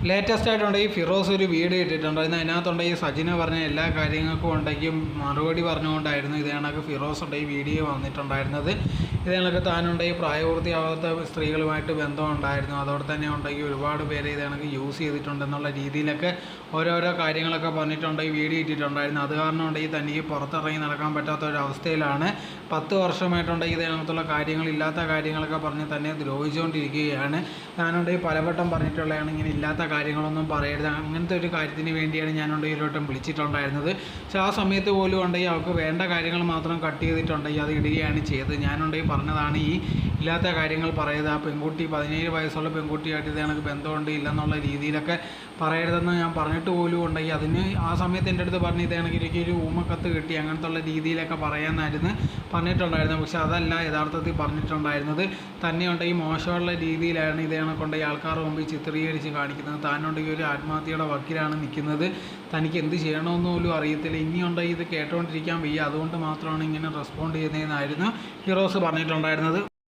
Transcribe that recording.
Latest ആയിട്ടുണ്ടെങ്കിൽ ഫിറോസ് ഒരു video ഇട്ടിട്ടുണ്ടായിരുന്നു. അതിനകത്തുണ്ടെങ്കിൽ സജിന പറഞ്ഞ എല്ലാ കാര്യങ്ങൾക്കും ഉണ്ടെങ്കിൽ മറുപടി പറഞ്ഞുകൊണ്ടായിരുന്നു ഇത് കണക്ക് ഫിറോസ് ഉണ്ടെങ്കിൽ വീഡിയോ വന്നിട്ടുണ്ടായിരുന്നത്. ഇത് കണക്ക് താനുണ്ടെങ്കിൽ പ്രായപൂർത്തിയാവാത്ത സ്ത്രീകളുമായിട്ട് ബന്ധമുണ്ടായിരുന്നു, അതോടെ തന്നെ ഉണ്ടെങ്കിൽ ഒരുപാട് പേര് ഇത് കണക്ക് യൂസ് ചെയ്തിട്ടുണ്ടെന്നുള്ള രീതിയിലൊക്കെ ഓരോരോ കാര്യങ്ങളൊക്കെ പറഞ്ഞിട്ടുണ്ടെങ്കിൽ വീഡിയോ ഇട്ടിട്ടുണ്ടായിരുന്നു. അത് കാരണം ഉണ്ടെങ്കിൽ തനിക്ക് പുറത്തിറങ്ങി നടക്കാൻ പറ്റാത്ത ഒരവസ്ഥയിലാണ്. 10 വർഷമായിട്ടുണ്ടെങ്കിൽ ഇത് കണക്കുള്ള കാര്യങ്ങളില്ലാത്ത കാര്യങ്ങളൊക്കെ പറഞ്ഞ് തന്നെ ദ്രോഹിച്ചുകൊണ്ടിരിക്കുകയാണ്. ഞാനുണ്ടെങ്കിൽ പലവട്ടം പറഞ്ഞിട്ടുള്ളതാണ് ഇങ്ങനെ ഇല്ലാത്ത കാര്യങ്ങളൊന്നും പറയരുത്, അങ്ങനത്തെ ഒരു കാര്യത്തിന് വേണ്ടിയാണ് ഞാനുണ്ടെങ്കിൽ ഇതിലോട്ടും വിളിച്ചിട്ടുണ്ടായിരുന്നത്. പക്ഷേ ആ സമയത്ത് പോലും ഉണ്ടെങ്കിൽ അവർക്ക് വേണ്ട കാര്യങ്ങൾ മാത്രം കട്ട് ചെയ്തിട്ടുണ്ടെങ്കിൽ അത് ഇടുകയാണ് ചെയ്തത്. ഞാനുണ്ടെങ്കിൽ പറഞ്ഞതാണ് ഈ ഇല്ലാത്ത കാര്യങ്ങൾ പറയരുത്, ആ പെൺകുട്ടി 17 വയസ്സുള്ള പെൺകുട്ടിയായിട്ട് ഇത് കണക്ക് ബന്ധമുണ്ട് ഇല്ലെന്നുള്ള രീതിയിലൊക്കെ പറയരുതെന്ന് ഞാൻ പറഞ്ഞിട്ട് പോലും ഉണ്ടെങ്കിൽ അതിന് ആ സമയത്ത് എൻ്റെ അടുത്ത് പറഞ്ഞ് ഇത് കണക്ക് എനിക്കൊരു ഊമക്കത്ത് കിട്ടി അങ്ങനത്തെ ഉള്ള രീതിയിലൊക്കെ പറയാമെന്നായിരുന്നു പറഞ്ഞിട്ടുണ്ടായിരുന്നത്. പക്ഷേ അതല്ല യഥാർത്ഥത്തിൽ പറഞ്ഞിട്ടുണ്ടായിരുന്നത്. തന്നെ ഉണ്ടെങ്കിൽ മോശമുള്ള രീതിയിലാണ് ഇത് കണക്കുണ്ടെങ്കിൽ ആൾക്കാരുടെ മുമ്പിൽ ചിത്രീകരിച്ച് കാണിക്കുന്നത്. താനുണ്ടെങ്കിൽ ഒരു ആത്മഹത്യയുടെ വക്കീലാണ് നിൽക്കുന്നത്, തനിക്ക് എന്ത് ചെയ്യണമെന്ന് പോലും അറിയത്തില്ല, ഇനിയുണ്ടെങ്കിൽ ഇത് കേട്ടുകൊണ്ടിരിക്കാൻ വയ്യ, അതുകൊണ്ട് മാത്രമാണ് ഇങ്ങനെ റെസ്പോണ്ട് ചെയ്യുന്നതെന്നായിരുന്നു ഫിറോസ് പറഞ്ഞിട്ടുണ്ടായിരുന്നത്.